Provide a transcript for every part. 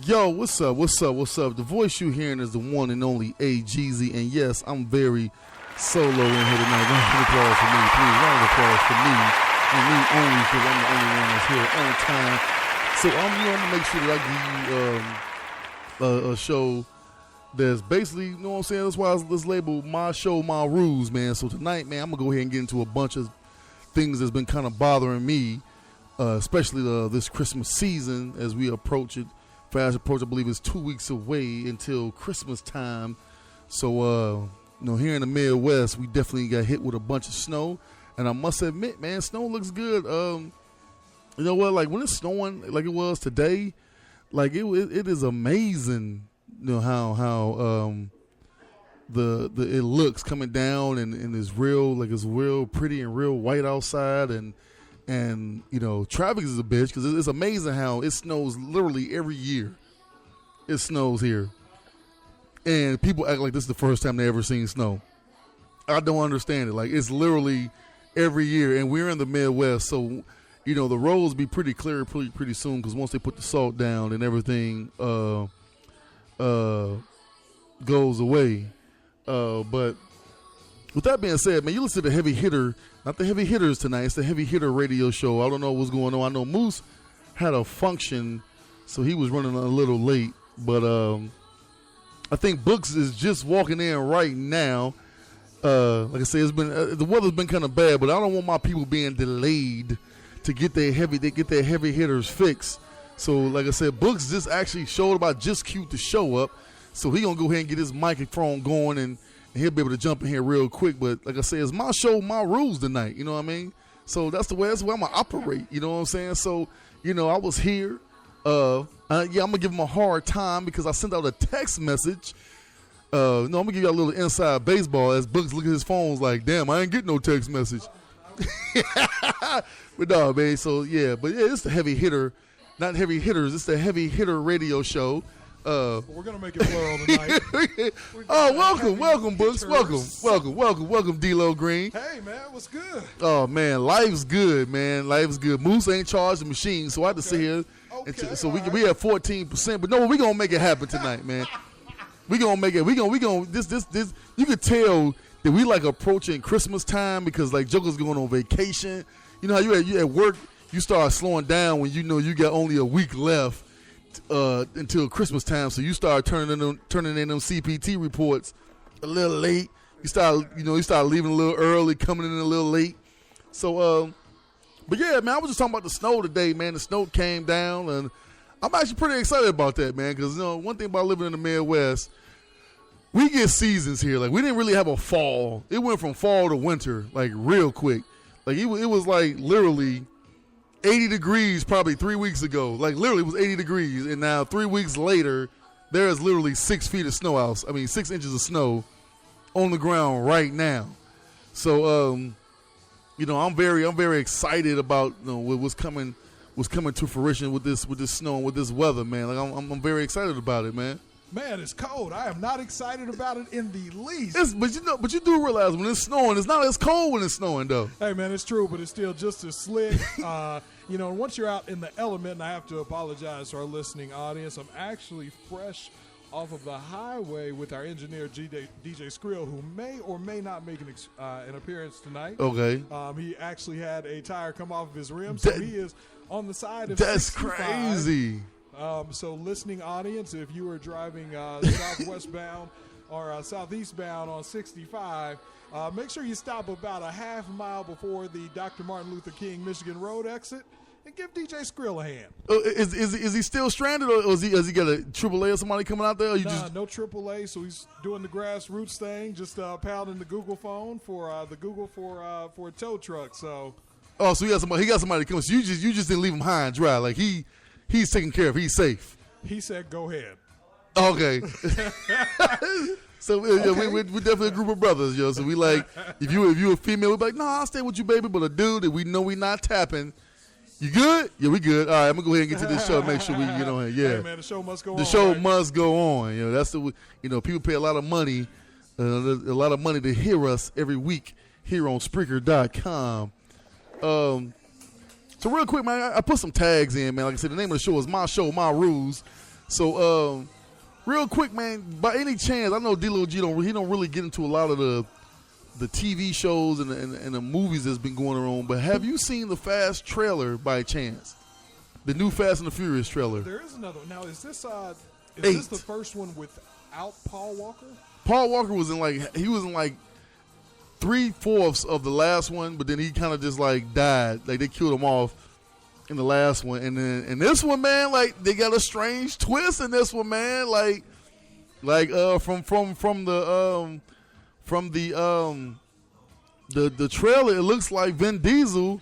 Yo, what's up? What's up? What's up? The voice you hearing is the one and only A Jeezy, and yes, I'm very solo in here tonight. Round of applause for me, please. Round of applause for me, and me only, because I'm the only one that's here on time. So I'm gonna make sure that I give you a show that's basically, you know what I'm saying. That's why it's labeled My Show, My Rules, man. So tonight, man, I'm gonna go ahead and get into a bunch of things that's been kind of bothering me, especially this Christmas season as we approach it. Fast approach, I believe, is 2 weeks away until Christmas time. So, here in the Midwest, we definitely got hit with a bunch of snow. And I must admit, man, snow looks good. You know what? Like when it's snowing, like it was today, like it is amazing. You know how it looks coming down and it's real pretty and real white outside and traffic is a bitch because it's amazing how it snows literally every year. It snows here, and people act like this is the first time they ever seen snow. I don't understand it. Like it's literally every year, and we're in the Midwest, so the roads be pretty clear pretty soon because once they put the salt down and everything goes away. But with that being said, man, you listen to the Heavy Hitter. Not the Heavy Hitters tonight. It's the Heavy Hitter radio show. I don't know what's going on. I know Moose had a function, so he was running a little late. But I think Books is just walking in right now. Like I said, it's been the weather's been kind of bad, but I don't want my people being delayed to get their heavy hitters fixed. So, like I said, Books just actually showed about just cute to show up. So he gonna go ahead and get his microphone going and he'll be able to jump in here real quick. But like I said, it's my show, my rules tonight. You know what I mean? So that's the way I'm going to operate. You know what I'm saying? So, I was here. I'm going to give him a hard time because I sent out a text message. I'm going to give you a little inside baseball as Books look at his phones like, damn, I ain't getting no text message. But no, man. So, it's the Heavy Hitter. Not Heavy Hitters. It's the Heavy Hitter radio show. We're gonna make it plural tonight. welcome, Books. Welcome, D-Lo Green. Hey, man, what's good? Oh man, life's good, man. Life's good. Moose ain't charged the machine, so I had to sit here. So we have 14%, but no, we gonna make it happen tonight, man. We gonna make it. We gonna this. You could tell that we like approaching Christmas time because like Joker's going on vacation. You know how you at work, you start slowing down when you know you got only a week left. Until Christmas time, so you start turning in them CPT reports a little late. You start leaving a little early, coming in a little late. So, but yeah, man, I was just talking about the snow today, man. The snow came down, and I'm actually pretty excited about that, man. Because one thing about living in the Midwest, we get seasons here. Like we didn't really have a fall. It went from fall to winter, like real quick. Like it was like literally 80 degrees probably 3 weeks ago. Like, literally, it was 80 degrees. And now, 3 weeks later, there is literally 6 feet of snow out. 6 inches of snow on the ground right now. So, I'm very excited about what's coming to fruition with this snow and with this weather, man. Like, I'm very excited about it, man. Man, it's cold. I am not excited about it in the least. But you do realize when it's snowing, it's not as cold when it's snowing, though. Hey, man, it's true, but it's still just as slick. Once you're out in the element, and I have to apologize to our listening audience, I'm actually fresh off of the highway with our engineer, DJ Skrill, who may or may not make an appearance tonight. Okay. He actually had a tire come off of his rim, so he is on the side of That's 65. Crazy. So listening audience, if you are driving southwestbound or southeastbound on 65, make sure you stop about a half mile before the Dr. Martin Luther King Michigan Road exit and give DJ Skrill a hand. Is he still stranded, or has he got a AAA or somebody coming out there? Or no AAA, so he's doing the grassroots thing, just pounding the Google phone for a tow truck. So so he got somebody coming. So you just didn't leave him high and dry. Like he's taken care of. He's safe. He said, "Go ahead." Okay. So we're definitely a group of brothers, yo. So we like if you a female, we're like, no, I'll stay with you, baby. But a dude that we know we not tapping, you good? Yeah, we good. All right, I'm gonna go ahead and get to this show. Make sure we get on here. Yeah, hey, man, the show must go on. The show must go on. That's people pay a lot of money, to hear us every week here on Spreaker.com. So real quick, man, I put some tags in, man. Like I said, the name of the show is My Show, My Rules. So, real quick, man, by any chance, I know D-Lo G don't really get into a lot of the TV shows and the movies that's been going on, but have you seen the Fast trailer by chance? The new Fast and the Furious trailer. There is another one. Now, is this Eight. the first one without Paul Walker? Paul Walker was in like 3/4 of the last one, but then he kind of just like died. Like they killed him off in the last one, and then in this one, man, like they got a strange twist in this one, man. Like from the trailer, it looks like Vin Diesel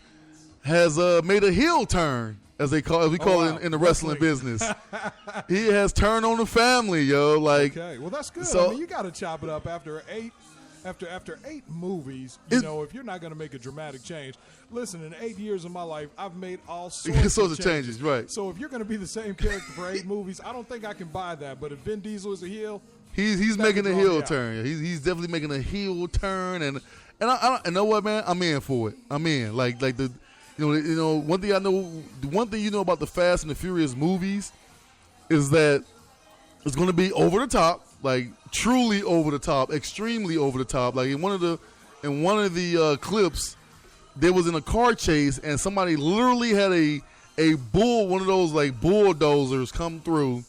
has made a heel turn, as we call it in the wrestling business. He has turned on the family, yo. Like, okay, well that's good. So, I mean, you got to chop it up after eight movies. You know, if you're not going to make a dramatic change, listen. In 8 years of my life, I've made all sorts of changes. Right. So if you're going to be the same character for 8 movies, I don't think I can buy that. But if Vin Diesel is a heel, he's making a heel turn. He's definitely making a heel turn, and I know what, man, I'm in for it. I'm in. Like the. You know, one thing you know about the Fast and the Furious movies is that it's going to be over the top, like truly over the top, extremely over the top. Like in one of the clips, there was in a car chase and somebody literally had one of those like bulldozers come through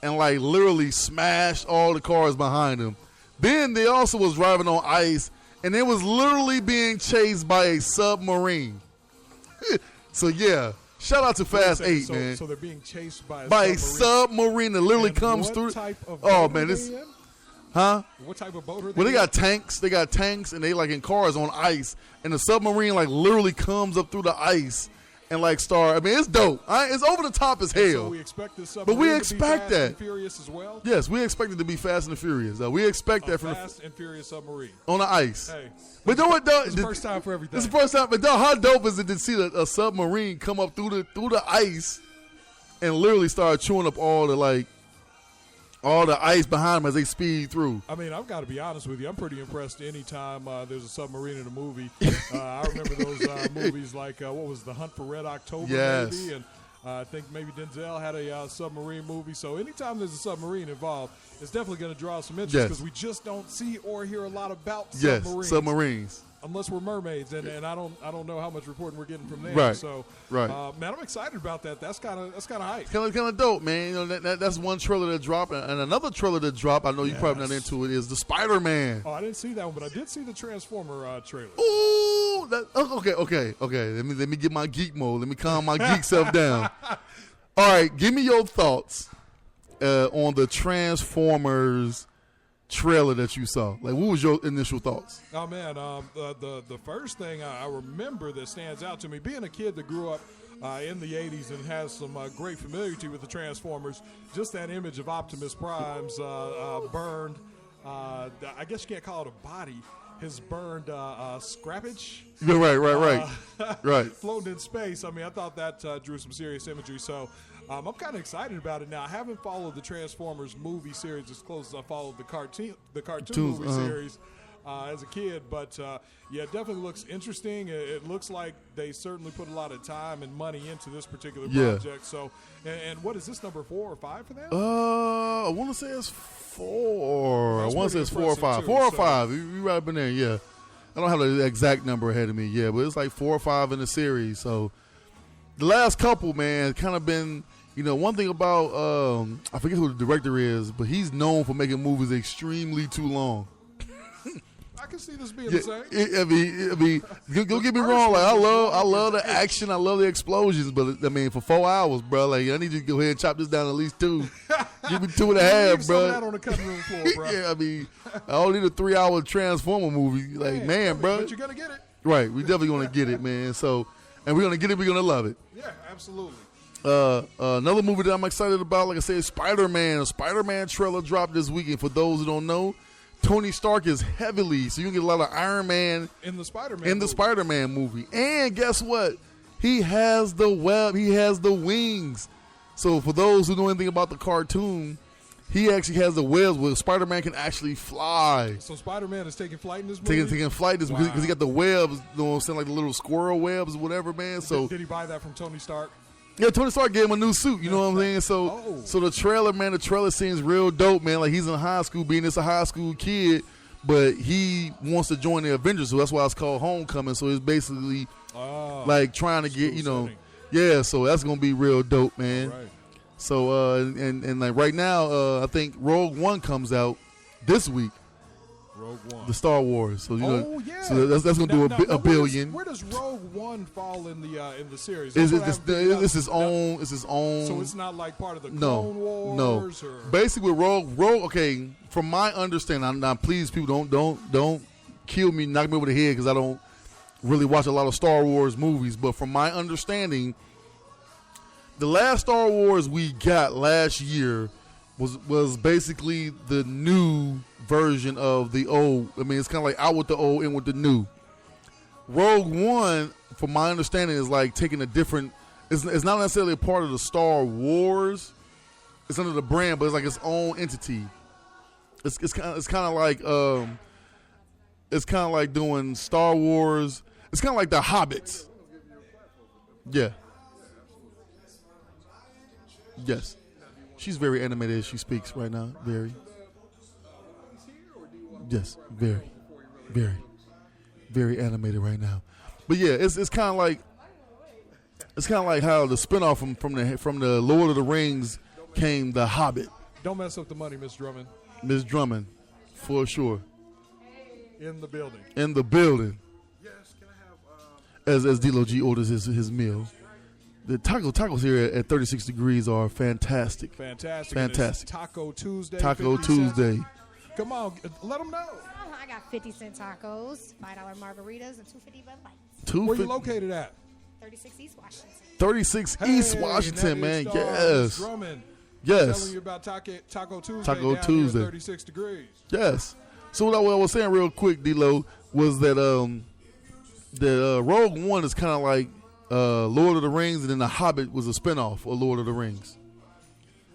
and like literally smashed all the cars behind them. Then they also was driving on ice and they was literally being chased by a submarine. So yeah, shout out to Fast 8, man. So they're being chased by a submarine that literally comes through. Type of oh man, this, huh? What type of boat are they? Well, they got tanks. They got tanks, and they like in cars on ice, and the submarine like literally comes up through the ice and like start. I mean, it's dope. It's over the top as hell. So we expect this submarine but we expect to be Fast that. and Furious as well. Yes, we expect it to be Fast and the Furious. We expect that from Fast and Furious submarine on the ice. Hey. But know what, though? It's the first time for everything. It's the first time. But though, how dope is it to see a submarine come up through the ice and literally start chewing up all the ice behind them as they speed through? I mean, I've got to be honest with you. I'm pretty impressed anytime there's a submarine in a movie. I remember those movies like, what was The Hunt for Red October, yes. maybe? And I think maybe Denzel had a submarine movie. So anytime there's a submarine involved, it's definitely going to draw some interest because we just don't see or hear a lot about submarines. Unless we're mermaids, and I don't know how much reporting we're getting from them. Right. So, right. Man, I'm excited about that. That's kind of hype. Kind of dope, man. You know, that's one trailer that dropped, and another trailer that dropped. I know you're probably not into it. Is the Spider-Man? Oh, I didn't see that one, but I did see the Transformer trailer. Ooh, okay. Let me get my geek mode. Let me calm my geek self down. All right, give me your thoughts on the Transformers trailer that you saw. Like, what was your initial thoughts? Oh man, the first thing I remember that stands out to me, being a kid that grew up in the 80s and has some great familiarity with the Transformers, just that image of Optimus Prime's burned, I guess you can't call it a body, his burned scrappage. Right. Floating in space. I mean, I thought that drew some serious imagery. So I'm kind of excited about it now. I haven't followed the Transformers movie series as close as I followed the cartoon movie series as a kid. But, yeah, it definitely looks interesting. It looks like they certainly put a lot of time and money into this particular project. So, and what is this, number 4 or 5 for them? I want to say it's 4. That's I want to say it's 4 or 5. too, 4 or 5. You right up in there, yeah. I don't have the exact number ahead of me, yeah, but it's like 4 or 5 in the series. So the last couple, man, kind of been, you know, one thing about, I forget who the director is, but he's known for making movies extremely too long. I can see this being the same. I mean, don't get me wrong. Like, I love the action. I love the explosions. But I mean, for 4 hours, bro, like I need you to go ahead and chop this down at least 2. Give me 2.5, bro. That on the cutting room floor, bro. Yeah, I mean, I don't need a 3-hour Transformer movie. Like, man, bro. But you're gonna get it. Right, we definitely gonna get it, man. So, and we're gonna get it. We're gonna love it. Yeah, absolutely. Another movie that I'm excited about, like I said, Spider-Man. A Spider-Man trailer dropped this weekend. For those who don't know, Tony Stark is heavily, so you can get a lot of Iron Man in the Spider-Man Spider-Man movie. And guess what? He has the web. He has the wings. So for those who know anything about the cartoon, he actually has the webs where Spider-Man can actually fly. So Spider-Man is taking flight in this movie? Taking flight because he got the webs, you know what I'm saying, like the little squirrel webs or whatever, man. So did he buy that from Tony Stark? Yeah, Tony Stark gave him a new suit. You know what I'm saying? So the trailer, man, the trailer seems real dope, man. Like he's in high school, being this a high school kid, but he wants to join the Avengers, so that's why it's called Homecoming. So it's basically like trying to get, you know, yeah. So that's gonna be real dope, man. Right. So and like right now, I think Rogue One comes out this week. Rogue One. The Star Wars. So Yeah. So that's gonna do a billion. Where does Rogue One fall in the series? It's his own. It's his own. So it's not like part of the Clone Wars. Or? Basically, with Rogue. Okay, from my understanding, now please, people don't kill me, knock me over the head because I don't really watch a lot of Star Wars movies. But from my understanding, the last Star Wars we got last year was basically the new version of the old. I mean, it's kind of like out with the old, in with the new. Rogue One, from my understanding, is like taking a different. It's not necessarily a part of the Star Wars. It's under the brand, but it's like its own entity. It's kind of like doing Star Wars. It's kind of like the Hobbits. Yeah. Yes. She's very animated as she speaks right now. Very. Yes, very, very, very animated right now. But yeah, it's kind of like how the spinoff from the Lord of the Rings came The Hobbit. Don't mess up the money, Miss Drummond. Miss Drummond, for sure. In the building. In the building. Yes, can I have As D-Lo G orders his meal. The tacos here at 36 Degrees are fantastic. Fantastic. Fantastic. Taco Tuesday. Taco Tuesday. Come on, let them know. I got 50-cent tacos, $5 margaritas, and $2.50 Bud Lights. Where you located at? 36 East Washington. 36 East Washington, man. Yes. Drummond. Yes. Telling you about Taco Tuesday. Taco down Tuesday. Here at 36 Degrees. Yes. So what I was saying real quick, D-Lo, was that Rogue One is kind of like Lord of the Rings, and then The Hobbit was a spinoff of Lord of the Rings.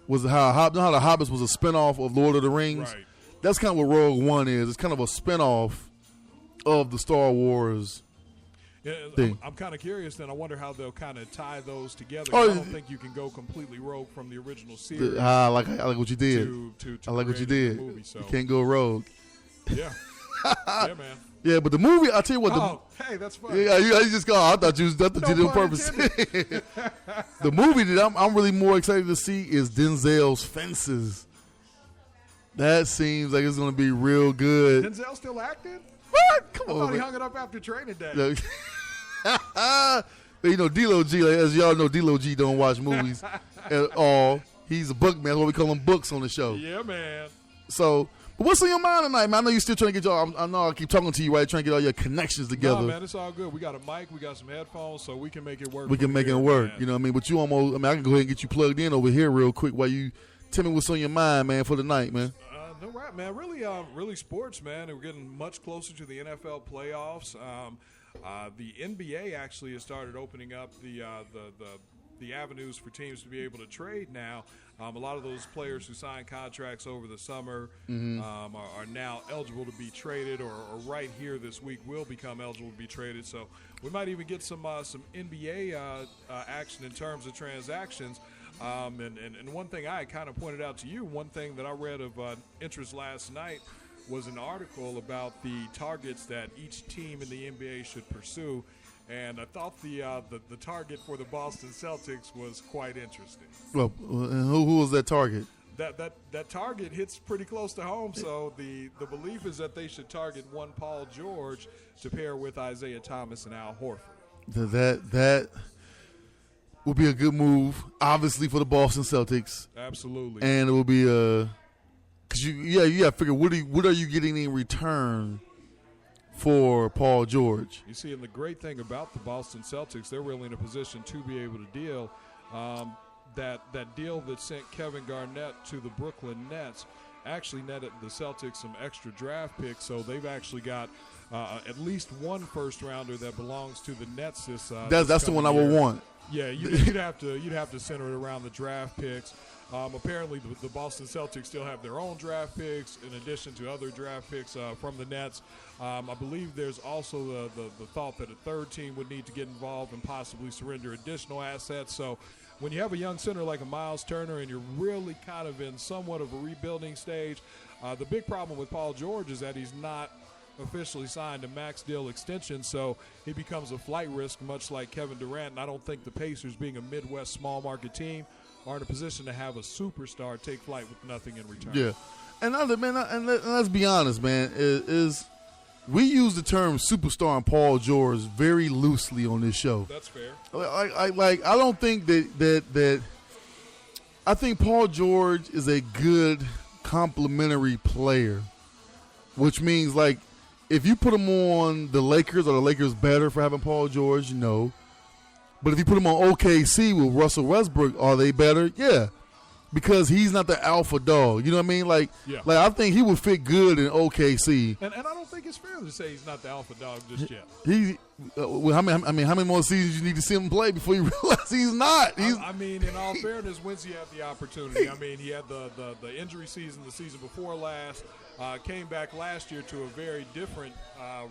Was how The Hobbits was a spinoff of Lord of the Rings? Right. That's kind of what Rogue One is. It's kind of a spinoff of the Star Wars thing. I'm kind of curious, then. I wonder how they'll kind of tie those together. Oh, I don't think you can go completely rogue from the original series. I like what you did. To I like what you creating did. the movie, so. You can't go rogue. Yeah. Yeah, man. Yeah, but the movie, I tell you what. Hey, that's fun. Yeah, you just go. I thought you did it on purpose. The movie that I'm really more excited to see is Denzel's Fences. That seems like it's going to be real good. Denzel still acting? What? Come I on, thought he man. hung it up after training day. You know, D-Lo G, like, as y'all know, D-Lo G don't watch movies at all. He's a book man. That's why we call him Books on the show. Yeah, man. So, but what's on your mind tonight, man? I know you're still trying to get y'all. I know I keep talking to you, right? Trying to get all your connections together. No, man, it's all good. We got a mic, we got some headphones, so we can make it work. We can make it work. Man. You know what I mean? But you almost, I can go ahead and get you plugged in over here real quick while you tell me what's on your mind, man, for the night, man. No rap, man. Really sports, man. We're getting much closer to the NFL playoffs. The NBA actually has started opening up the avenues for teams to be able to trade now. A lot of those players who signed contracts over the summer are now eligible to be traded, or right here this week will become eligible to be traded. So we might even get some NBA action in terms of transactions. And one thing I kind of pointed out to you, one thing that I read of interest last night was an article about the targets that each team in the NBA should pursue. And I thought the target for the Boston Celtics was quite interesting. Well, who was that target? That target hits pretty close to home. So the belief is that they should target one Paul George to pair with Isaiah Thomas and Al Horford. That would be a good move, obviously, for the Boston Celtics. Absolutely. And it will be because you got to figure what are you getting in return for Paul George? You see, and the great thing about the Boston Celtics, they're really in a position to be able to deal. That deal that sent Kevin Garnett to the Brooklyn Nets actually netted the Celtics some extra draft picks, so they've actually got at least one first rounder that belongs to the Nets That's the one I would want. Yeah, you'd have to center it around the draft picks. Apparently, the Boston Celtics still have their own draft picks in addition to other draft picks from the Nets. I believe there's also the thought that a third team would need to get involved and possibly surrender additional assets. So when you have a young center like a Miles Turner and you're really kind of in somewhat of a rebuilding stage, the big problem with Paul George is that he's not officially signed a max deal extension, so he becomes a flight risk, much like Kevin Durant. And I don't think the Pacers, being a Midwest small market team, are in a position to have a superstar take flight with nothing in return. Yeah, and let's be honest, man. Is we use the term superstar and Paul George very loosely on this show. That's fair. I don't think that I think Paul George is a good complementary player, which means like if you put him on the Lakers, are the Lakers better for having Paul George? No. But if you put him on OKC with Russell Westbrook, are they better? Yeah. Because he's not the alpha dog. You know what I mean? Like I think he would fit good in OKC. And I don't think it's fair to say he's not the alpha dog just yet. How many more seasons you need to see him play before you realize he's not? I mean, in all fairness, when's he have the opportunity? I mean, he had the injury season the season before last. Came back last year to a very different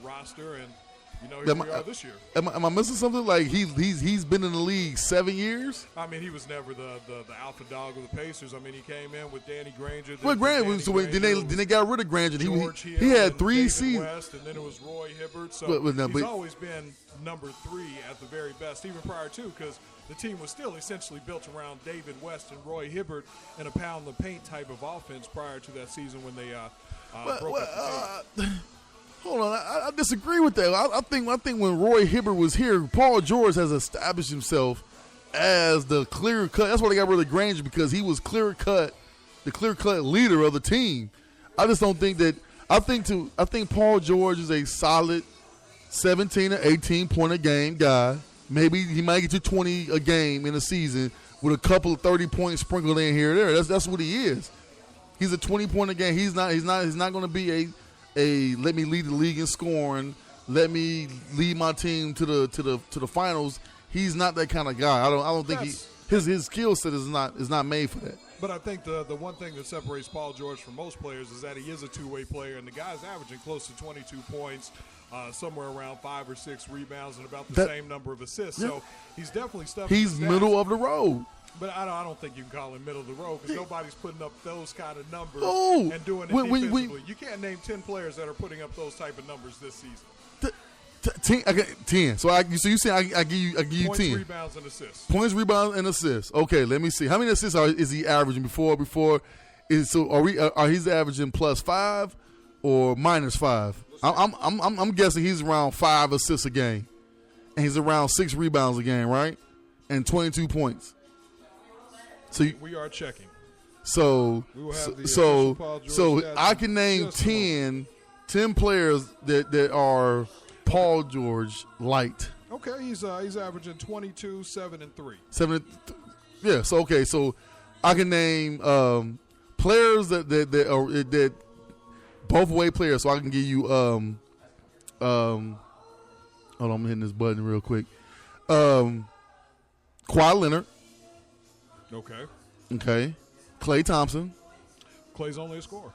roster, and here we are this year. Am I missing something? Like he's been in the league 7 years. I mean, he was never the alpha dog of the Pacers. I mean, he came in with Danny Granger. Well, then they got rid of Granger. He had 3 seasons. West, and then it was Roy Hibbert. So he's always been number 3 at the very best, even prior to, because the team was still essentially built around David West and Roy Hibbert in a pound the paint type of offense prior to that season when they broke up the team. Hold on, I disagree with that. I think when Roy Hibbert was here, Paul George has established himself as the clear cut. That's why they got rid of Granger, because he was the clear cut leader of the team. I just don't think that. I think Paul George is a solid 17 or 18 point a game guy. Maybe he might get to 20 a game in a season with a couple of 30 points sprinkled in here or there. That's what he is. He's a 20 point a game. He's not going to be a let me lead the league in scoring, let me lead my team to the finals. He's not that kind of guy. I don't think his skill set is not made for that. But I think the one thing that separates Paul George from most players is that he is a two-way player, and the guy's averaging close to 22 points, somewhere around 5 or 6 rebounds, and about the same number of assists. Yeah. So he's definitely stuff. He's middle of the road. But I don't think you can call him middle of the road, because nobody's putting up those kind of numbers and doing it defensively. You can't name 10 players that are putting up those type of numbers this season. 10. So you say I give you 10 points, rebounds, and assists. Points, rebounds, and assists. Okay, let me see. How many assists is he averaging before? Are he's averaging +5 or -5? I'm guessing he's around 5 assists a game, and he's around 6 rebounds a game, right? And 22 points. So we are checking. So I can name 10 players that are Paul George light. Okay, he's averaging 22, 7, and 3. Yeah. So I can name players that both way players. So I can give you hold on, I'm hitting this button real quick. Kawhi Leonard. Okay. Klay Thompson. Klay's only a scorer.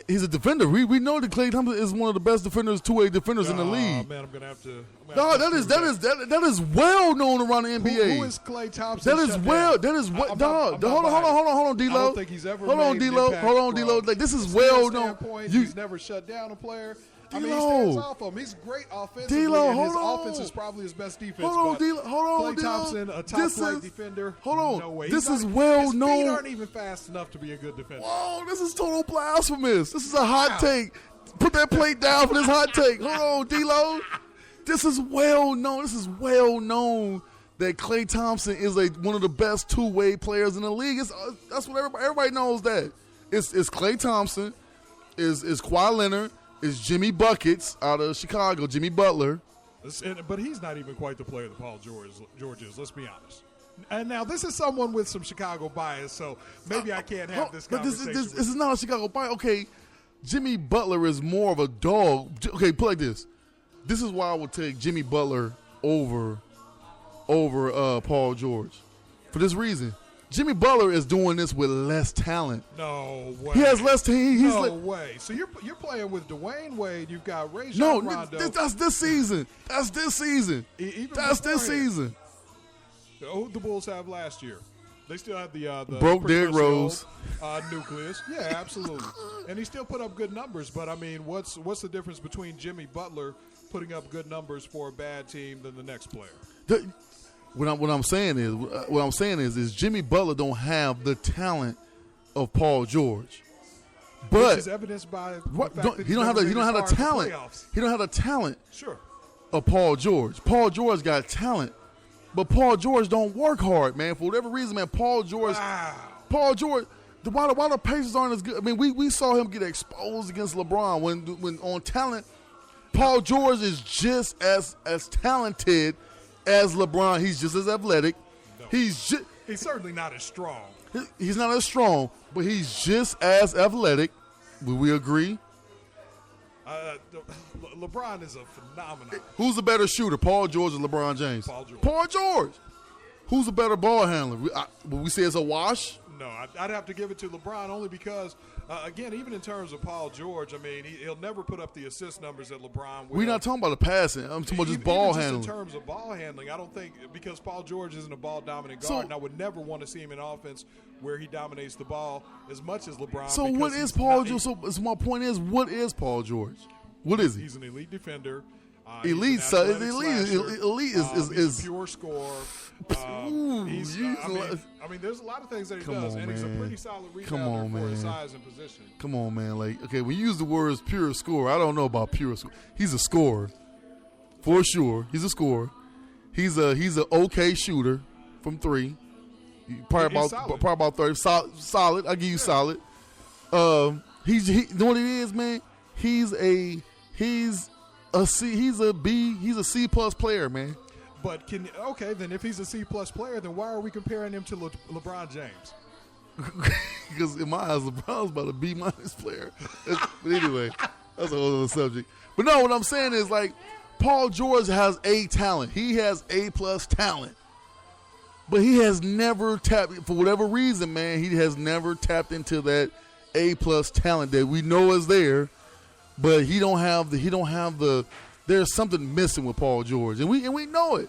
He's a defender. We know that Klay Thompson is one of the best defenders, two-way defenders in the league. Man, I'm gonna have to. No, that is well known around the NBA. Who is Klay Thompson? That is well. That is what. Dog. Hold on, D-Lo. I don't think he's ever. Hold on, D-Lo. Like, this is well known. He's never shut down a player. I mean, he stands off him. He's great offensively, and his offense is probably his best defense. Hold on, Klay Thompson, a top-flight defender. Hold on. No way. This is well known. His feet aren't even fast enough to be a good defender. Whoa, this is total blasphemous. This is a hot take. Put that plate down for this hot take. Hold on, D-Lo. This is well known. This is well known that Klay Thompson is one of the best two-way players in the league. That's what everybody knows. That it's Klay Thompson, is Kawhi Leonard. Is Jimmy Buckets out of Chicago, Jimmy Butler. But he's not even quite the player that Paul George is, let's be honest. And now this is someone with some Chicago bias, so maybe I can't have this conversation. But this is not a Chicago bias. Okay, Jimmy Butler is more of a dog. Okay, put it like this. This is why I would take Jimmy Butler over Paul George. For this reason. Jimmy Butler is doing this with less talent. No way. He has less talent. No way. So you're playing with Dwayne Wade. You've got Rajon Rondo. That's this season. That's this season. Even that's this season. Who did the Bulls have last year? They still have the broke pretty Derrick much the Rose nucleus. Yeah, absolutely. And he still put up good numbers. But I mean, what's the difference between Jimmy Butler putting up good numbers for a bad team than the next player? What I'm saying is Jimmy Butler don't have the talent of Paul George, but Which is evidenced by the fact that he don't have the talent. Playoffs. He don't have the talent Sure. of Paul George. Paul George got talent, but Paul George don't work hard, man. For whatever reason, man, Paul George. Why the Pacers aren't as good? I mean, we saw him get exposed against LeBron when on talent. Paul George is just as talented as LeBron. He's just as athletic. No. He's certainly not as strong. He's not as strong, but he's just as athletic. Will we agree? LeBron is a phenomenon. Who's the better shooter, Paul George or LeBron James? Paul George. Who's a better ball handler? Would we say it's a wash? No, I'd have to give it to LeBron only because, again, even in terms of Paul George, I mean, he'll never put up the assist numbers that LeBron will. We're not talking about the passing. I'm talking about just ball handling. In terms of ball handling, I don't think – because Paul George isn't a ball-dominant guard, and I would never want to see him in offense where he dominates the ball as much as LeBron. So what is Paul George? So my point is, what is Paul George? What is he? He's an elite defender. Elite is he's a pure scorer. I mean, there's a lot of things that he does, and he's a pretty solid rebounder for his size and position. Come on, man. Like, okay, when you use the words pure scorer, I don't know about pure scorer. He's a scorer, for sure. He's a scorer. He's a okay shooter from three. Probably about 30. Solid. I give you solid. You know what it is, man. He's a C plus player, man. But then if he's a C plus player, then why are we comparing him to LeBron James? Because in my eyes, LeBron's about a B minus player. But anyway, that's a whole other subject. But no, what I'm saying is, like, Paul George has A talent. He has A plus talent. But he has never tapped, for whatever reason, man, he has never tapped into that A plus talent that we know is there. But he don't have the. There's something missing with Paul George, and we know it.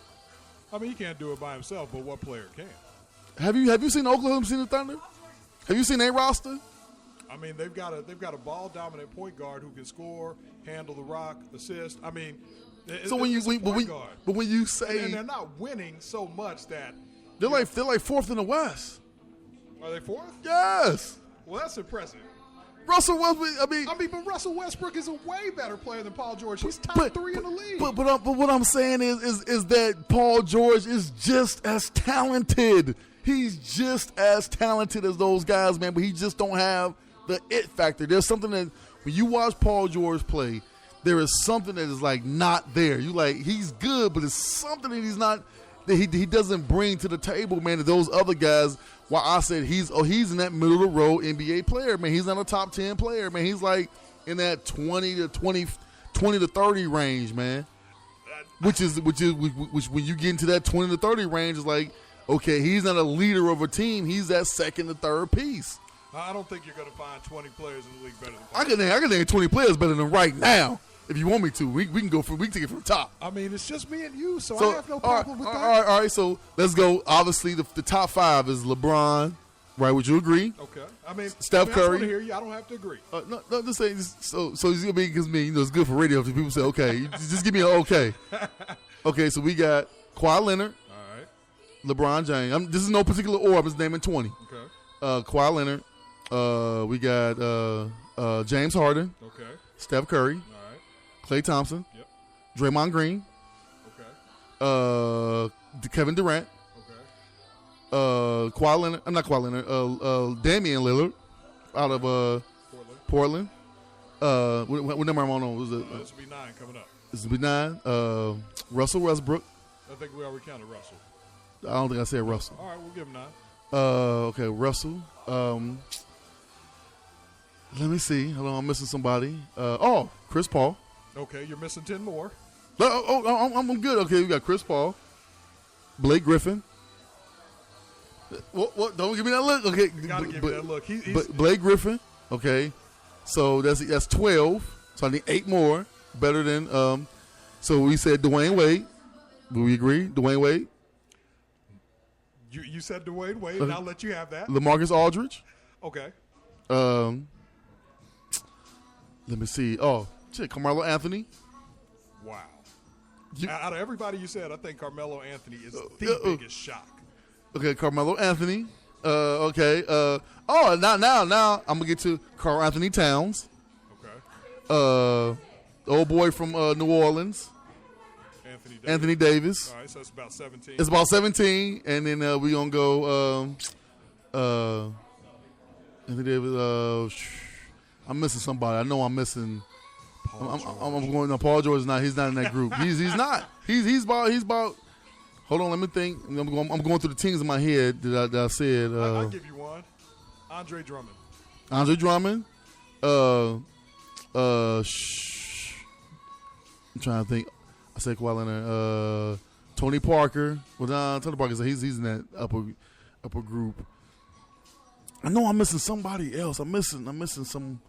I mean, he can't do it by himself, but what player can? Have you seen Oklahoma City Thunder? Have you seen their roster? I mean, they've got a ball dominant point guard who can score, handle the rock, assist. I mean, so when you say, and they're not winning so much that they're like fourth in the West. Are they fourth? Yes. Well, that's impressive. Russell Westbrook. But Russell Westbrook is a way better player than Paul George. He's top 3 in the league. But what I'm saying is that Paul George is just as talented. He's just as talented as those guys, man. But he just don't have the it factor. There's something that when you watch Paul George play, there is something that is like not there. You like he's good, but it's something that he's not. That he doesn't bring to the table, man. That those other guys. Why I said he's in that middle of the road NBA player, man. He's not a top 10 player, man. He's like in that 20 to 30 range, man. Which when you get into that 20 to 30 range, is like, okay, he's not a leader of a team. He's that second to third piece. I don't think you're going to find 20 players in the league better than Paul. I can name 20 players better than right now. If you want me to, we can take it from the top. I mean, it's just me and you, so I have no problem with that. All right. So let's go. Obviously, the top 5 is LeBron. Right? Would you agree? Okay. I mean, Steph Curry. I want to hear you. I don't have to agree. No, just saying. So it's gonna be because me. It's good for radio if people say okay. Just give me an okay. Okay. So we got Kawhi Leonard. All right. LeBron James. This is no particular order. I'm just naming 20. Okay. Kawhi Leonard. We got James Harden. Okay. Steph Curry. Klay Thompson, yep. Draymond Green, okay. Kevin Durant, okay. Kawhi Leonard. I'm not Kawhi Leonard. Damian Lillard, out of Portland. What number am I on? This will be 9 coming up. This will be 9. Russell Westbrook. I think we already counted Russell. I don't think I said Russell. All right, we'll give him 9. Okay, Russell. Let me see. Hold on, I'm missing somebody. Chris Paul. Okay, you're missing 10 more. I'm good. Okay, we got Chris Paul, Blake Griffin. What? Don't give me that look. Okay, you gotta give me that look. Blake Griffin. Okay, so that's 12. So I need 8 more. Better than. So we said Dwayne Wade. Do we agree? Dwayne Wade. You said Dwayne Wade, and I'll let you have that. LaMarcus Aldridge. Okay. Let me see. Oh, shit, Carmelo Anthony. Wow. You- Out of everybody you said, I think Carmelo Anthony is the biggest shock. Okay, Carmelo Anthony. Okay. Now I'm gonna get to Karl Anthony Towns. Okay. Old boy from New Orleans, Anthony Davis. All right, so it's about 17. It's about 17, and then we gonna go. Anthony Davis. I'm missing somebody. I know I'm missing. I'm going. No, Paul George is not. He's not in that group. He's not. He's about. Hold on, let me think. I'm going through the teams in my head that I said. I'll give you one. Andre Drummond. Andre Drummond. I'm trying to think. I said Kawhi Leonard. Tony Parker. Well, Tony Parker. He's in that upper group. I know I'm missing somebody else. I'm missing some.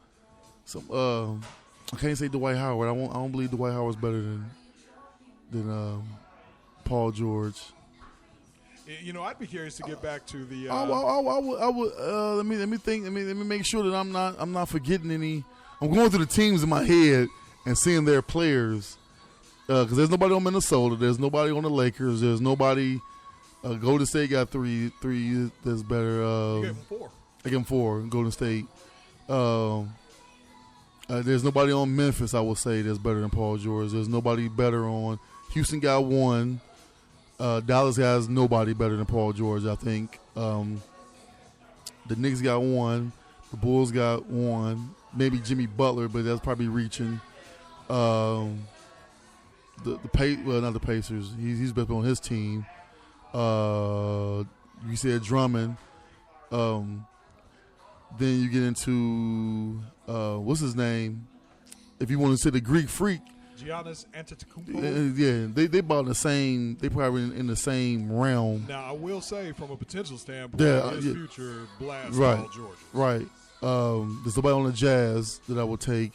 I can't say Dwight Howard. I don't believe Dwight Howard's better than Paul George. You know, I'd be curious to get back to the. I would. Let me think. Let me make sure that I'm not forgetting any. I'm going through the teams in my head and seeing their players. Because there's nobody on Minnesota. There's nobody on the Lakers. There's nobody. Golden State got three that's better. You gave him 4. I gave him 4. Golden State. There's nobody on Memphis, I will say, that's better than Paul George. There's nobody better on. Houston got 1. Dallas has nobody better than Paul George, I think. The Knicks got 1. The Bulls got 1. Maybe Jimmy Butler, but that's probably reaching. Not the Pacers. He's best on his team. You said Drummond. Then you get into what's his name? If you want to say the Greek Freak, Giannis Antetokounmpo. Yeah, they about the same. They probably in the same realm. Now I will say, from a potential standpoint, his future blast Paul George. Right. There's nobody on the Jazz that I would take.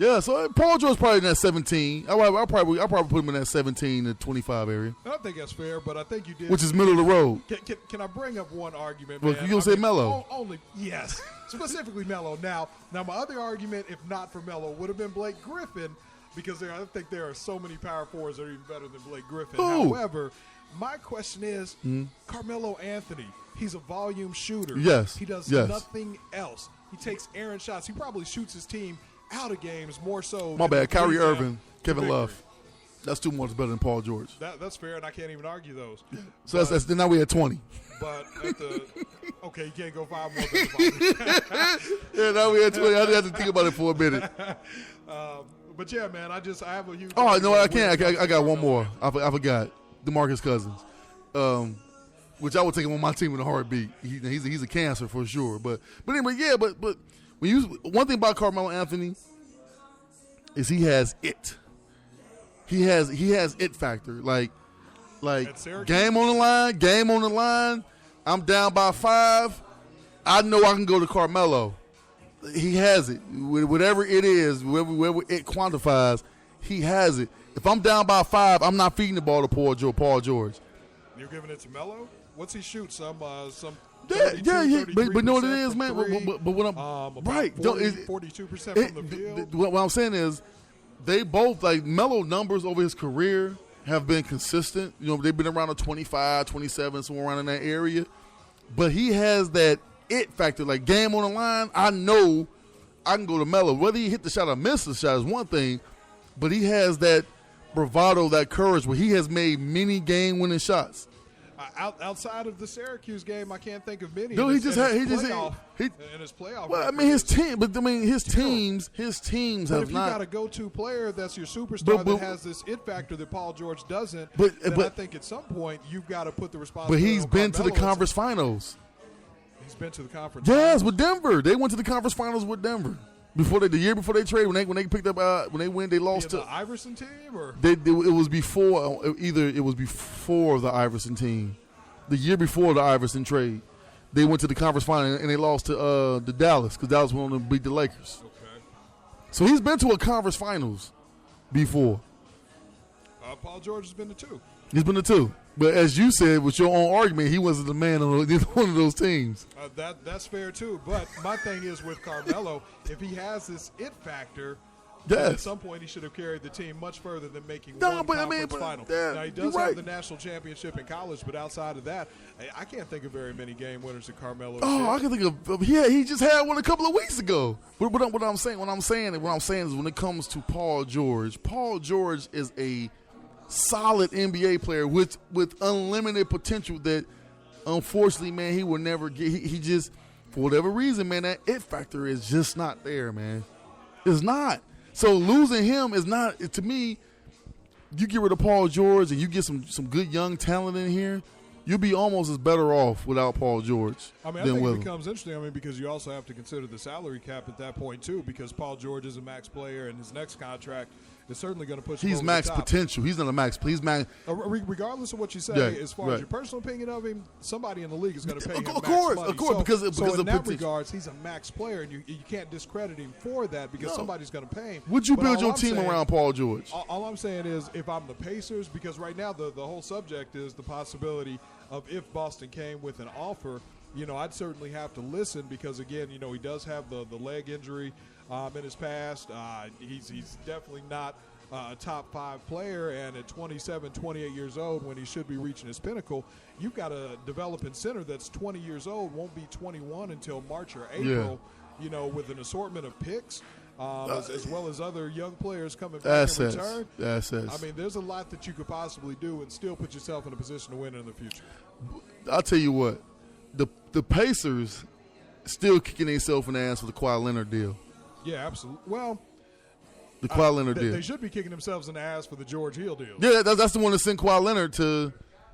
Yeah, so Paul George probably in that 17. I'll probably put him in that 17 to 25 area. I don't think that's fair, but I think you did. Which is middle of the road. Can I bring up one argument, man? Well, you gonna say Melo? Only yes, specifically Melo. Now my other argument, if not for Melo, would have been Blake Griffin, because I think there are so many power forwards that are even better than Blake Griffin. Ooh. However, my question is, Carmelo Anthony. He's a volume shooter. Yes. He does nothing else. He takes errant shots. He probably shoots his team out of games more so. My bad. Kyrie Irving, Kevin Love. That's 2 months better than Paul George. That's fair, and I can't even argue those. So that's now we at 20. But okay, you can't go 5 more than the Yeah, now we at 20. I have to think about it for a minute. But yeah, man, I have a huge. Oh no, I can't. I got one more. I forgot. DeMarcus Cousins, which I would take him on my team in a heartbeat. He's a cancer for sure. But anyway, yeah. But when one thing about Carmelo Anthony is he has it. He has it factor. Like game on the line. I'm down by 5. I know I can go to Carmelo. He has it. Whatever it is, whatever it quantifies, he has it. If I'm down by 5, I'm not feeding the ball to Paul George. You're giving it to Melo? What's he shout? Some 32, but you know what it is, man. But what I'm right, 42% from the field. What I'm saying is, they both Melo numbers over his career have been consistent. You know, they've been around the 25, 27, somewhere around in that area. But he has that it factor, like game on the line. I know I can go to Melo. Whether he hit the shot or miss the shot is one thing, but he has that bravado, that courage where he has made many game-winning shots. Outside of the Syracuse game, I can't think of many. No, in his playoff. Well, I mean, his teams have not. If you not. got a go-to player that's your superstar that has this it factor that Paul George doesn't, then I think at some point you've got to put the responsibility. But he's been to the conference finals. He's been to the conference. Yes, finals. with Denver. They went to the conference finals with Denver. The year before they traded, when they picked up when they win, they lost to the Iverson team, or it was before the Iverson team, the year before the Iverson trade. They went to the conference final and they lost to the Dallas because Dallas went on to beat the Lakers. Okay. So he's been to a conference finals before. Paul George has been the 2. He's been the 2. But as you said, with your own argument, he wasn't the man on either one of those teams. That's fair, too. But my thing is with Carmelo, if he has this it factor, Yes. at some point he should have carried the team much further than making No, one but I conference mean, final. yeah, Now, he you're does right. have the national championship in college, but outside of that, I can't think of very many game winners that Carmelo Oh, I shared. can think of he just had one a couple of weeks ago. What I'm saying is when it comes to Paul George is a solid NBA player with unlimited potential that unfortunately, man, he will never get. He just, for whatever reason, man, that it factor is just not there, man. It's not. So losing him is not, to me, you get rid of Paul George and you get some good young talent in here, you'll be almost as better off without Paul George I than think with it him. becomes interesting, because you also have to consider the salary cap at that point, too, because Paul George is a max player, and his next contract is certainly going to push him He's over max the top. potential. He's not a max. He's max. Regardless of what you say, Yeah, as far right. as your personal opinion of him, somebody in the league is going to pay him Of max course, money. of course, because so of in that potential. regards, he's a max player, and you can't discredit him for that because No. somebody's going to pay him. Would you But build all your I'm team saying- around Paul George? All I'm saying is, if I'm the Pacers, because right now the whole subject is the possibility of if Boston came with an offer, I'd certainly have to listen because, again, he does have the leg injury in his past. He's definitely not a top 5 player, and at 27, 28 years old, when he should be reaching his pinnacle, you've got a developing center that's 20 years old, won't be 21 until March or April, with an assortment of picks. As well as other young players coming back in return. Assets. I mean, there's a lot that you could possibly do and still put yourself in a position to win in the future. I'll tell you what, the Pacers still kicking themselves in the ass for the Kawhi Leonard deal. Yeah, absolutely. Well, The Kawhi Leonard deal. they should be kicking themselves in the ass for the George Hill deal. Yeah, that's the one that sent Kawhi Leonard to.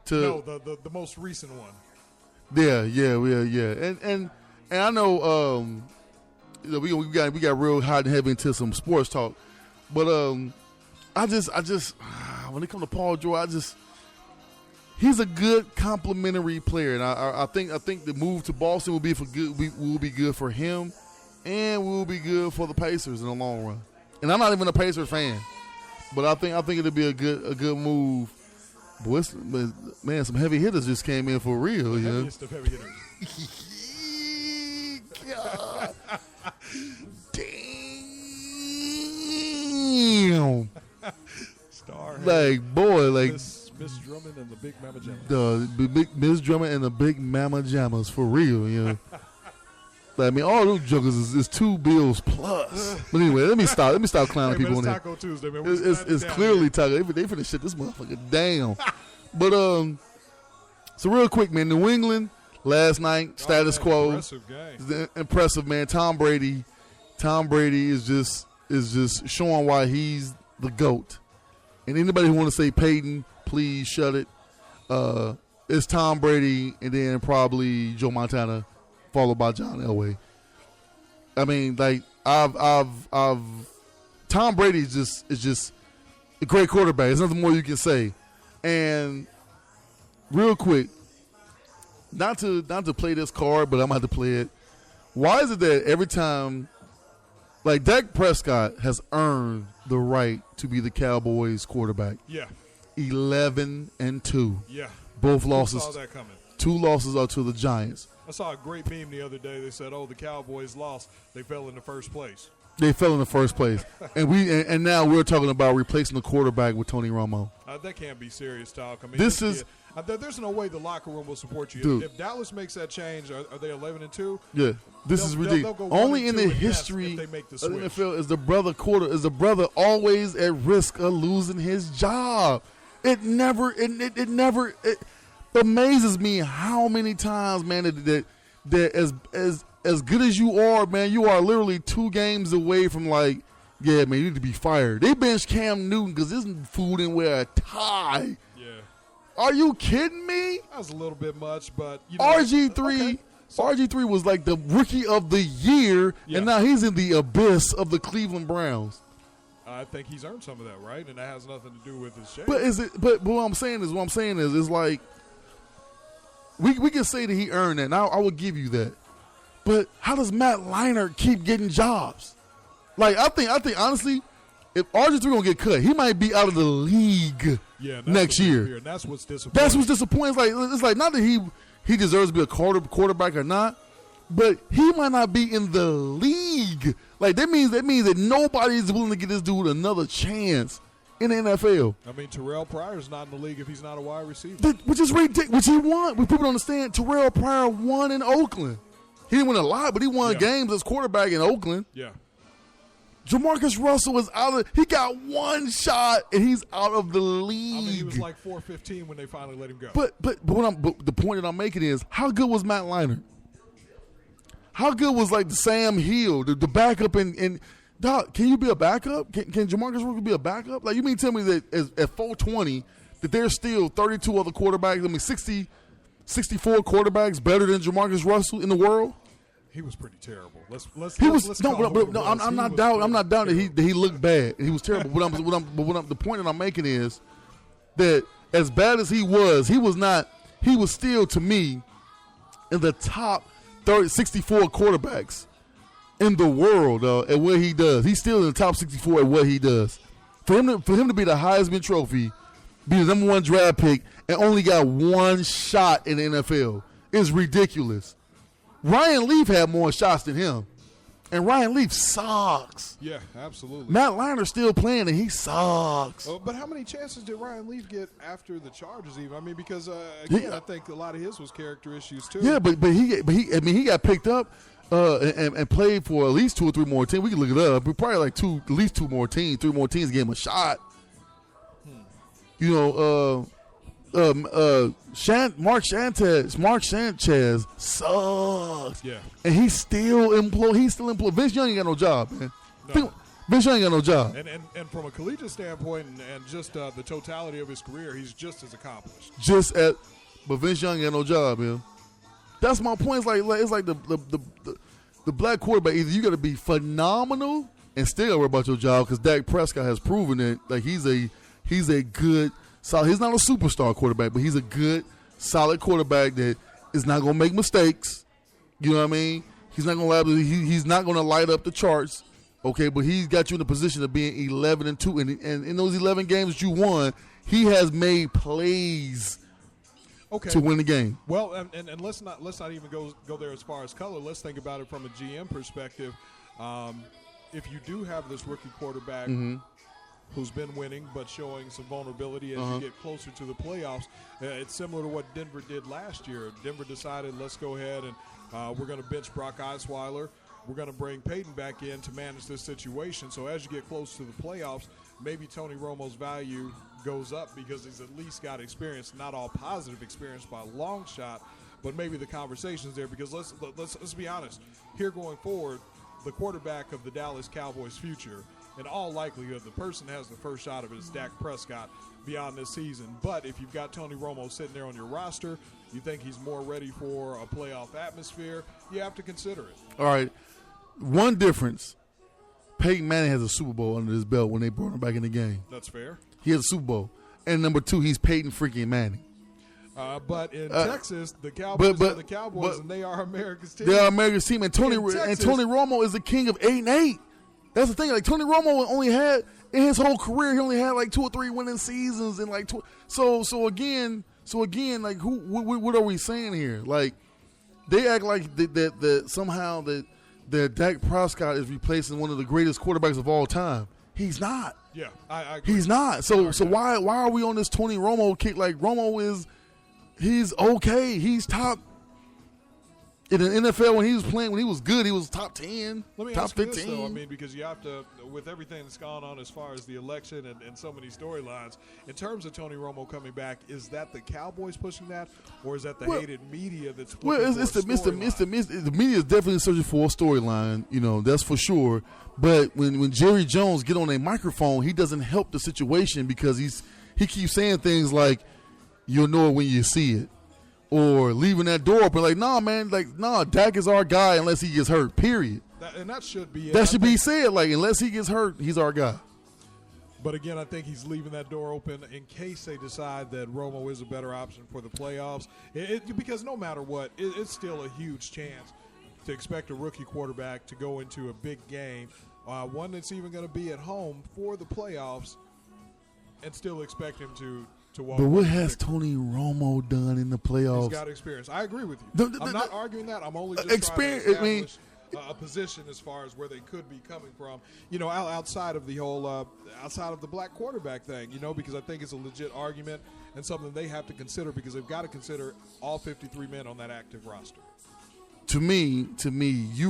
No, the most recent one. Yeah. And I know we got real hot and heavy into some sports talk, but I just when it comes to Paul George, he's a good complimentary player, and I think the move to Boston will be good for him, and will be good for the Pacers in the long run. And I'm not even a Pacers fan, but I think it'll be a good move. Boy, man, some heavy hitters just came in for real. Yeah. Heaviest of heavy hitters. God. Damn. Star. Miss Drummond and the Big Mama Jammas. The big Miss Drummond and the Big Mama Jammas for real, Like, I mean, all those jokers is $2 bills plus. But anyway, let me stop clowning Hey, people man, on it's here. Taco Tuesday, man. It's clearly Taco. They finna shut this motherfucker down. But so real quick, man, New England last night, status quo. Impressive game. Impressive, man. Tom Brady is just showing why he's the GOAT. And anybody who want to say Peyton, please shut it. It's Tom Brady and then probably Joe Montana, followed by John Elway. I mean, like Tom Brady is just a great quarterback. There's nothing more you can say. And real quick, not to play this card, but I'm going to have to play it. Why is it that every time, like Dak Prescott has earned the right to be the Cowboys quarterback? Yeah. 11-2. Yeah. Both Who losses. saw that coming? 2 losses are to the Giants. I saw a great meme the other day. They said, "Oh, the Cowboys lost. They fell in the first place." They fell in the first place, and now we're talking about replacing the quarterback with Tony Romo. That can't be serious talk. I mean, there's no way the locker room will support you. Dude. If Dallas makes that change, are they 11-2? Yeah, this is ridiculous. they'll go Only in 1-2 the and yes, history if they make the of the switch. NFL is the brother always at risk of losing his job. It amazes me how many times, man, that as good as you are, man, you are literally 2 games away from like, yeah, man, you need to be fired. They benched Cam Newton because this fool didn't wear a tie. Yeah, Are you kidding me? that was a little bit much, but RG3 okay. RG3 was like the rookie of the year, Yeah. and now he's in the abyss of the Cleveland Browns. I think he's earned some of that, right? And that has nothing to do with his shape. But But what I'm saying is like we can say that he earned that, and I would give you that. But how does Matt Leinart keep getting jobs? Like I think honestly, if RG3 gonna get cut, he might be out of the league next year. And that's what's disappointing. That's what's disappointing. It's like not that he deserves to be a quarterback or not, but he might not be in the league. Like that means that nobody is willing to give this dude another chance in the NFL. I mean, Terrell Pryor's not in the league if he's not a wide receiver. Which is ridiculous. Which he won. People don't understand. Terrell Pryor won in Oakland. He didn't win a lot, but he won games as quarterback in Oakland. Yeah. Jamarcus Russell is out of. He got one shot and he's out of the league. I mean, he was like 4-15 when they finally let him go. But the point that I'm making is, how good was Matt Leinart? How good was like Sam Hill, the backup in Doc? Can you be a backup? Can Jamarcus Russell be a backup? Like you mean tell me that at 420 that there's still 32 other quarterbacks? I mean 64 quarterbacks better than Jamarcus Russell in the world? He was pretty terrible. I'm not doubting that he looked bad. He was terrible. The point that I'm making is that as bad as he was still to me in the top 64 quarterbacks in the world at what he does. He's still in the top 64 at what he does. For him to be the Heisman Trophy, be the number 1 draft pick, and only got one shot in the NFL is ridiculous. Ryan Leaf had more shots than him, and Ryan Leaf sucks. Yeah, absolutely. Matt Leinert's still playing, and he sucks. But how many chances did Ryan Leaf get after the Chargers? Even I mean, because again, I think a lot of his was character issues too. Yeah, but he got picked up and played for at least 2 or 3 more teams. We can look it up. Probably like at least 2 more teams, 3 more teams gave him a shot. You know, Mark Sanchez sucks. Yeah. And he's still employed. Vince Young ain't got no job, man. No. Vince Young ain't got no job. And from a collegiate standpoint and just the totality of his career, he's just as accomplished. But Vince Young ain't got no job, man. That's my point. It's like the black quarterback. Either you got to be phenomenal and still worry about your job, because Dak Prescott has proven it. Like he's a good, solid. He's not a superstar quarterback, but he's a good, solid quarterback that is not going to make mistakes. You know what I mean? He's not going to he's not going to light up the charts. Okay, but he's got you in the position of being 11-2, and in those 11 games that you won, he has made plays. Okay. To win the game. Well, and let's not even go there as far as color. Let's think about it from a GM perspective. If you do have this rookie quarterback who's been winning but showing some vulnerability as you get closer to the playoffs, it's similar to what Denver did last year. Denver decided, let's go ahead and we're going to bench Brock Osweiler. We're going to bring Peyton back in to manage this situation. So as you get close to the playoffs, maybe Tony Romo's value goes up because he's at least got experience, not all positive experience by a long shot, but maybe the conversation's there because let's be honest. Here going forward, the quarterback of the Dallas Cowboys' future, in all likelihood, the person has the first shot of it is Dak Prescott beyond this season. But if you've got Tony Romo sitting there on your roster, you think he's more ready for a playoff atmosphere, you have to consider it. All right. One difference. Peyton Manning has a Super Bowl under his belt when they brought him back in the game. That's fair. He has a Super Bowl. And number 2, he's Peyton freaking Manning. But in Texas, the Cowboys are the Cowboys, and they are America's team. They are America's team, and Tony Romo is the king of 8-8. That's the thing. Like Tony Romo only had in his whole career, he only had like 2 or 3 winning seasons, and like so again, like what are we saying here? Like they act like that somehow that Dak Prescott is replacing one of the greatest quarterbacks of all time. He's not. Yeah, I agree. He's not. So why are we on this Tony Romo kick? Like Romo he's okay. He's top in the NFL when he was playing. When he was good, he was top 10, Let me top ask you 15. this, though. I mean, because you have to, with everything that's gone on as far as the election and so many storylines, in terms of Tony Romo coming back, is that the Cowboys pushing that, or is that the hated media that's pushing the media is definitely searching for a storyline. You know, that's for sure. But when Jerry Jones get on a microphone, he doesn't help the situation because he keeps saying things like, "You'll know it when you see it," or leaving that door open. Like, nah, man, Dak is our guy unless he gets hurt. Period. That should be it. That should be said. Like, unless he gets hurt, he's our guy. But again, I think he's leaving that door open in case they decide that Romo is a better option for the playoffs. Because no matter what, it's still a huge chance to expect a rookie quarterback to go into a big game one that's even going to be at home for the playoffs, and still expect him to walk. But what away has with victory. Tony Romo done in the playoffs? He's got experience. I agree with you. I'm not arguing that. I'm only just experience. trying to establish a position as far as where they could be coming from. Outside of the whole, outside of the black quarterback thing. Because I think it's a legit argument and something they have to consider because they've got to consider all 53 men on that active roster. To me, you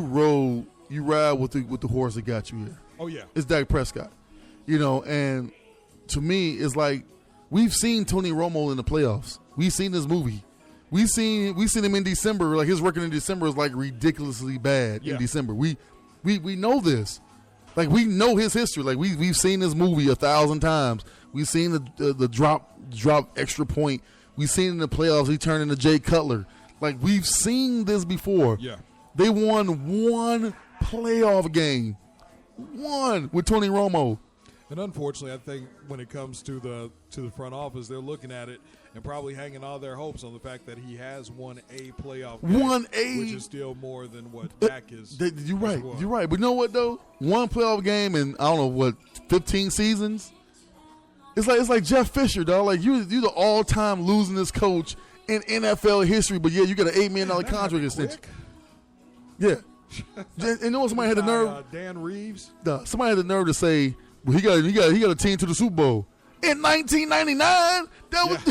ride with the horse that got you here. Oh yeah, It's Dak Prescott. And to me, it's like we've seen Tony Romo in the playoffs. We've seen this movie. We seen him in December. Like his record in December is like ridiculously bad in December. We know this. Like we know his history. Like we've seen this movie 1,000 times. We've seen the drop extra point. We've seen in the playoffs he turned into Jay Cutler. Like we've seen this before. Yeah. They won one playoff game. One with Tony Romo. And unfortunately, I think when it comes to the front office, they're looking at it and probably hanging all their hopes on the fact that he has won a playoff game, which is still more than what Dak is. You're right. You're right. But you know what though? One playoff game in I don't know what 15 seasons. It's like Jeff Fisher, dog. Like you're the all-time losingest coach in NFL history, but you got an $8 million contract extension. Yeah. And you know somebody had the nerve? Dan Reeves. Somebody had the nerve to say, well, he got a team to the Super Bowl in 1999. That was,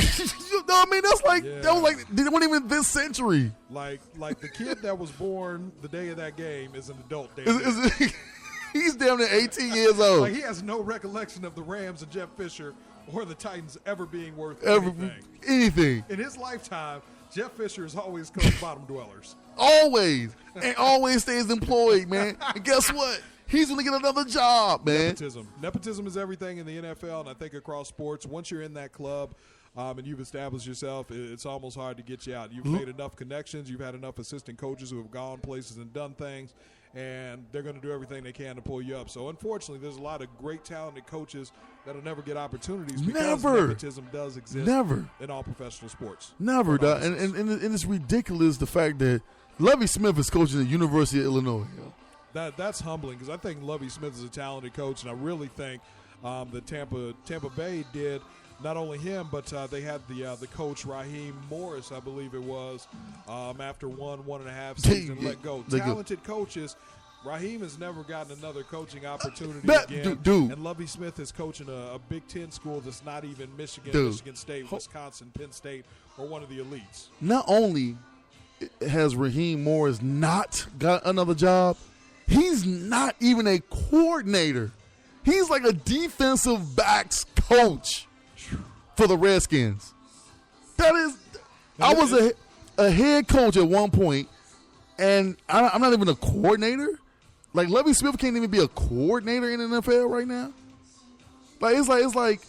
that was like they weren't even this century. Like the kid that was born the day of that game is an adult. He's damn near 18 years old. Like he has no recollection of the Rams and Jeff Fisher or the Titans ever being worth anything. In his lifetime, Jeff Fisher has always coached bottom dwellers. Always. And always stays employed, man. And guess what? He's going to get another job, man. Nepotism is everything in the NFL, and I think across sports. Once you're in that club and you've established yourself, it's almost hard to get you out. You've made enough connections. You've had enough assistant coaches who have gone places and done things, and they're going to do everything they can to pull you up. So, unfortunately, there's a lot of great, talented coaches that'll never get opportunities because nepotism does exist in all professional sports. Never, dog. And it's ridiculous the fact that Lovie Smith is coaching at the University of Illinois. That's humbling because I think Lovie Smith is a talented coach, and I really think that Tampa Bay did not only him, but they had the coach Raheem Morris, I believe it was, after one and a half season let go. Talented coaches. Raheem has never gotten another coaching opportunity again. And Lovie Smith is coaching a Big Ten school that's not even Michigan, Michigan State, Wisconsin, Penn State, or one of the elites. Not only has Raheem Morris not got another job, he's not even a coordinator. He's like a defensive backs coach for the Redskins. I was a head coach at one point, and I'm not even a coordinator. Like Lovie Smith can't even be a coordinator in the NFL right now. Like it's like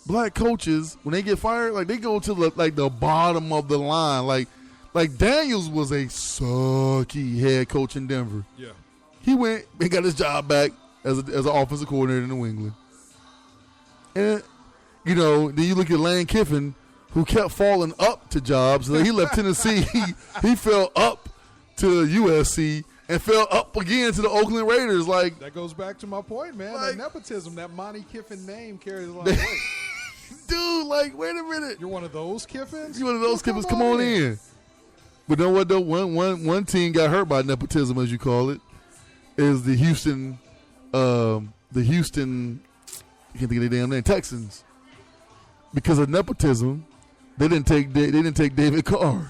black coaches when they get fired, like they go to the bottom of the line. Like Daniels was a sucky head coach in Denver. Yeah. He went and got his job back as an offensive coordinator in New England. And, then you look at Lane Kiffin, who kept falling up to jobs. So he left Tennessee. He fell up to USC and fell up again to the Oakland Raiders. Like that goes back to my point, man. That nepotism, that Monty Kiffin name carries a lot of weight. Dude, like, wait a minute. You're one of those Kiffins? You're one of those Kiffins? Come on in. But you know what, though? One team got hurt by nepotism, as you call it. Is the Houston, I can't think of their damn name, Texans. Because of nepotism, they didn't take David Carr.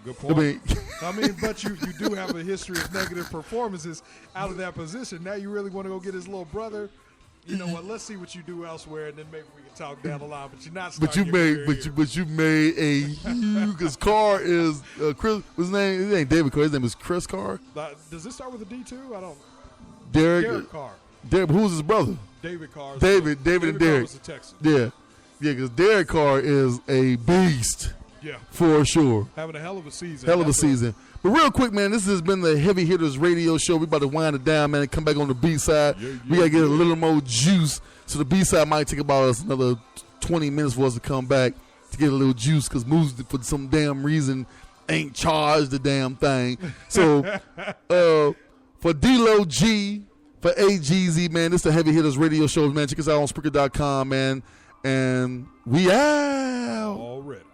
Good point. I mean, but you do have a history of negative performances out of that position. Now you really want to go get his little brother. You know what? Let's see what you do elsewhere, and then maybe we can talk down the line. But you're not. But you made a huge. Because Carr is Chris. What's his name? His name David Carr. His name is Chris Carr. Does this start with a D too? I don't. Derek Carr. Who's his brother? David Carr. David and Derek. Carr was a Texan. Yeah. Because Derek Carr is a beast. Yeah. For sure. Having a hell of a season. But real quick, man, this has been the Heavy Hitters Radio Show. We about to wind it down, man, and come back on the B-side. We got to get a little more juice. So the B-side might take about us another 20 minutes for us to come back to get a little juice because Moose, for some damn reason, ain't charged the damn thing. So for D-Lo G, For AGZ, man, this is the Heavy Hitters Radio Show, man. Check us out on Spreaker.com, man. And we out. Already.